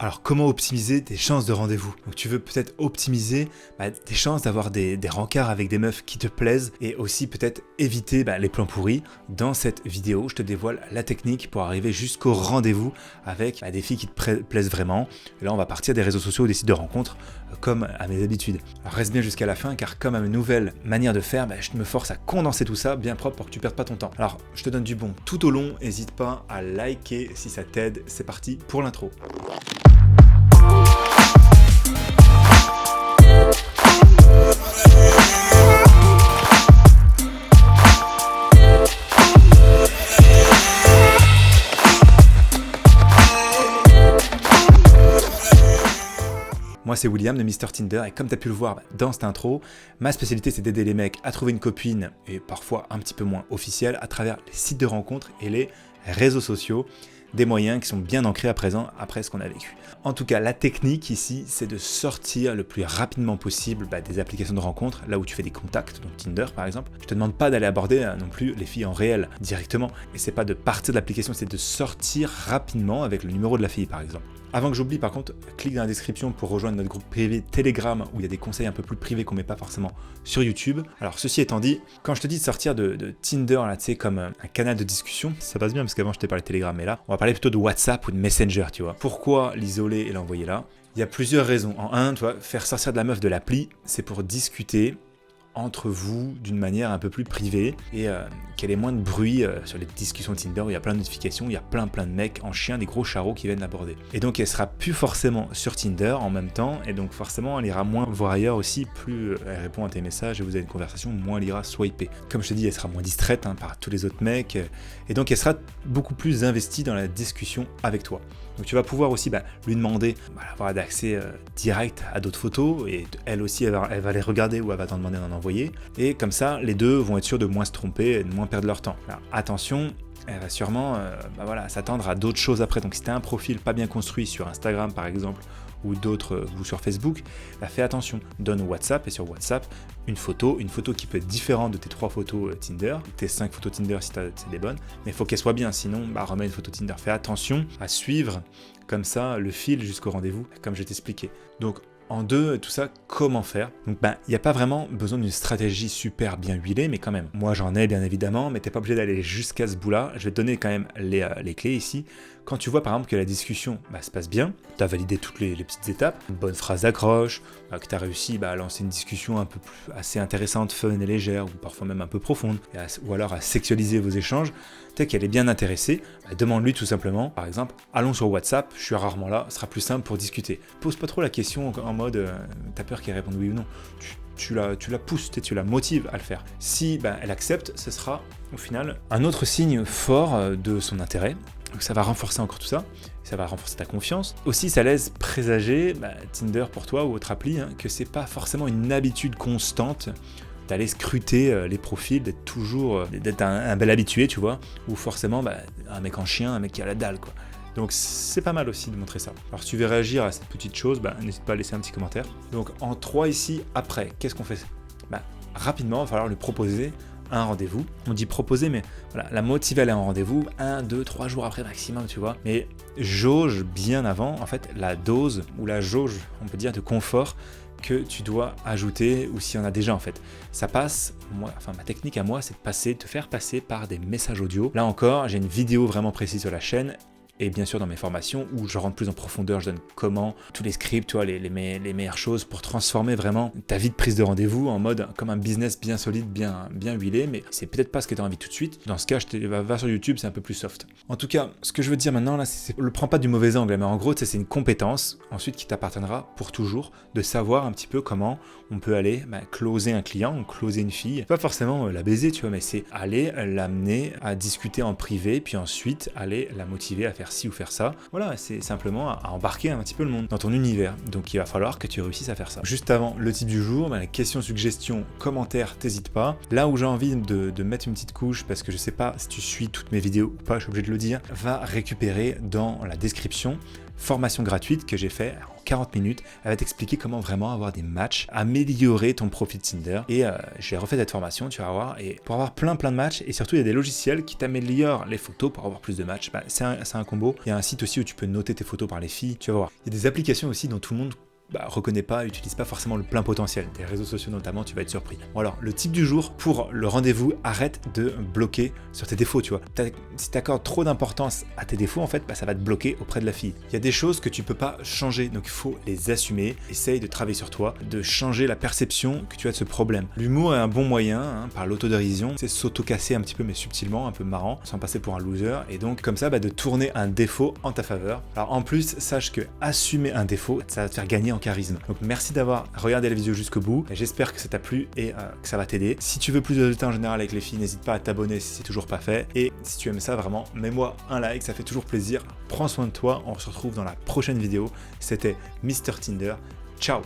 Alors comment optimiser tes chances de rendez-vous? Donc tu veux peut-être optimiser tes chances d'avoir des rencarts avec des meufs qui te plaisent et aussi peut-être éviter les plans pourris. Dans cette vidéo, je te dévoile la technique pour arriver jusqu'au rendez-vous avec des filles qui te plaisent vraiment. Et là, on va partir des réseaux sociaux ou des sites de rencontres comme à mes habitudes. Alors reste bien jusqu'à la fin car comme à mes nouvelles manières de faire, je me force à condenser tout ça bien propre pour que tu perdes pas ton temps. Alors je te donne du bon tout au long, n'hésite pas à liker si ça t'aide. C'est parti pour l'intro. Moi c'est William de Mr Tinder et comme tu as pu le voir dans cette intro, ma spécialité c'est d'aider les mecs à trouver une copine et parfois un petit peu moins officielle à travers les sites de rencontres et les réseaux sociaux, des moyens qui sont bien ancrés à présent après ce qu'on a vécu. En tout cas, la technique ici, c'est de sortir le plus rapidement possible des applications de rencontres, là où tu fais des contacts, donc Tinder par exemple. Je te demande pas d'aller aborder non plus les filles en réel directement, et c'est pas de partir de l'application, c'est de sortir rapidement avec le numéro de la fille par exemple. Avant que j'oublie par contre, clique dans la description pour rejoindre notre groupe privé Telegram où il y a des conseils un peu plus privés qu'on met pas forcément sur YouTube. Alors ceci étant dit, quand je te dis de sortir de Tinder là, tu sais, comme un canal de discussion, ça passe bien parce qu'avant je t'ai parlé de Telegram, mais là on va parler plutôt de WhatsApp ou de Messenger, tu vois. Pourquoi l'isoler et l'envoyer là? Il y a plusieurs raisons. En un, tu vois, faire sortir de la meuf de l'appli, c'est pour discuter entre vous d'une manière un peu plus privée et qu'elle ait moins de bruit sur les discussions Tinder où il y a plein de notifications, il y a plein de mecs en chien, des gros charros qui viennent l'aborder. Et donc elle sera plus forcément sur Tinder en même temps et donc forcément elle ira moins voir ailleurs aussi, plus elle répond à tes messages et vous avez une conversation, moins elle ira swiper. Comme je te dis, elle sera moins distraite par tous les autres mecs et donc elle sera beaucoup plus investie dans la discussion avec toi. Donc tu vas pouvoir aussi lui demander d'avoir d'accès direct à d'autres photos et elle aussi elle va les regarder ou elle va t'en demander d'en envoyer et comme ça les deux vont être sûrs de moins se tromper et de moins perdre leur temps. Alors, attention, elle va sûrement s'attendre à d'autres choses après. Donc si tu as un profil pas bien construit sur Instagram par exemple ou d'autres ou sur Facebook, fais attention, donne WhatsApp et sur WhatsApp une photo qui peut être différente de tes 3 photos Tinder, tes 5 photos Tinder si c'est des bonnes, mais il faut qu'elle soit bien, sinon remets une photo Tinder. Fais attention à suivre comme ça le fil jusqu'au rendez-vous, comme je t'expliquais. Donc en deux, tout ça, comment faire? Donc il n'y a pas vraiment besoin d'une stratégie super bien huilée, mais quand même, moi j'en ai bien évidemment, mais t'es pas obligé d'aller jusqu'à ce bout-là. Je vais te donner quand même les clés ici. Quand tu vois par exemple que la discussion se passe bien, tu as validé toutes les petites étapes, une bonne phrase d'accroche, que tu as réussi à lancer une discussion un peu plus assez intéressante, fun et légère, ou parfois même un peu profonde, ou alors à sexualiser vos échanges, tu sais qu'elle est bien intéressée, demande-lui tout simplement, par exemple, allons sur WhatsApp, je suis rarement là, ce sera plus simple pour discuter. Pose pas trop la question en mode, t'as peur qu'elle réponde oui ou non. Tu la pousses, tu la motives à le faire. Si elle accepte, ce sera au final un autre signe fort de son intérêt. Donc ça va renforcer encore tout ça, ça va renforcer ta confiance. Aussi, ça laisse présager Tinder pour toi ou autre appli que c'est pas forcément une habitude constante d'aller scruter les profils, d'être un bel habitué, tu vois, ou forcément un mec en chien, un mec qui a la dalle, quoi. Donc c'est pas mal aussi de montrer ça. Alors si tu veux réagir à cette petite chose, n'hésite pas à laisser un petit commentaire. Donc en 3 ici, après, qu'est-ce qu'on fait? Rapidement, il va falloir lui proposer un rendez-vous. On dit proposer, mais voilà, la motiver à aller en rendez-vous 1, 2, 3 jours après maximum, tu vois. Mais jauge bien avant, en fait, la dose ou la jauge, on peut dire, de confort que tu dois ajouter ou s'il y en a déjà en fait. Ça passe, ma technique à moi, c'est de te faire passer par des messages audio. Là encore, j'ai une vidéo vraiment précise sur la chaîne. Et bien sûr dans mes formations où je rentre plus en profondeur, je donne comment, tous les scripts, tu vois, les meilleures choses pour transformer vraiment ta vie de prise de rendez-vous en mode comme un business bien solide, bien huilé, mais c'est peut-être pas ce que tu as envie tout de suite. Dans ce cas, va sur YouTube, c'est un peu plus soft. En tout cas, ce que je veux te dire maintenant là, le prends pas du mauvais angle, mais en gros, c'est une compétence ensuite qui t'appartiendra pour toujours de savoir un petit peu comment on peut aller closer un client ou closer une fille. Pas forcément la baiser, tu vois, mais c'est aller l'amener à discuter en privé, puis ensuite aller la motiver à faire ci ou faire ça. Voilà, c'est simplement à embarquer un petit peu le monde dans ton univers. Donc il va falloir que tu réussisses à faire ça. Juste avant le type du jour, la question, suggestion, commentaire, t'hésites pas. Là où j'ai envie de mettre une petite couche, parce que je sais pas si tu suis toutes mes vidéos ou pas, je suis obligé de le dire, va récupérer dans la description formation gratuite que j'ai fait en 40 minutes. Elle va t'expliquer comment vraiment avoir des matchs, améliorer ton profil Tinder. Et j'ai refait cette formation, tu vas voir. Et pour avoir plein de matchs, et surtout il y a des logiciels qui t'améliorent les photos pour avoir plus de matchs. C'est un combo. Il y a un site aussi où tu peux noter tes photos par les filles. Tu vas voir. Il y a des applications aussi dont tout le monde reconnaît pas, utilise pas forcément le plein potentiel. Des réseaux sociaux notamment, tu vas être surpris. Bon alors, le type du jour pour le rendez-vous, arrête de bloquer sur tes défauts, tu vois. Si tu accordes trop d'importance à tes défauts, en fait, ça va te bloquer auprès de la fille. Il y a des choses que tu peux pas changer, donc il faut les assumer. Essaye de travailler sur toi, de changer la perception que tu as de ce problème. L'humour est un bon moyen, par l'autodérision, c'est s'auto-casser un petit peu, mais subtilement, un peu marrant, sans passer pour un loser, et donc comme ça, de tourner un défaut en ta faveur. Alors en plus, sache que assumer un défaut, ça va te faire gagner en charisme. Donc merci d'avoir regardé la vidéo jusqu'au bout. J'espère que ça t'a plu et que ça va t'aider. Si tu veux plus de résultats en général avec les filles, n'hésite pas à t'abonner si c'est toujours pas fait. Et si tu aimes ça vraiment, mets-moi un like, ça fait toujours plaisir. Prends soin de toi, on se retrouve dans la prochaine vidéo. C'était Mr Tinder. Ciao.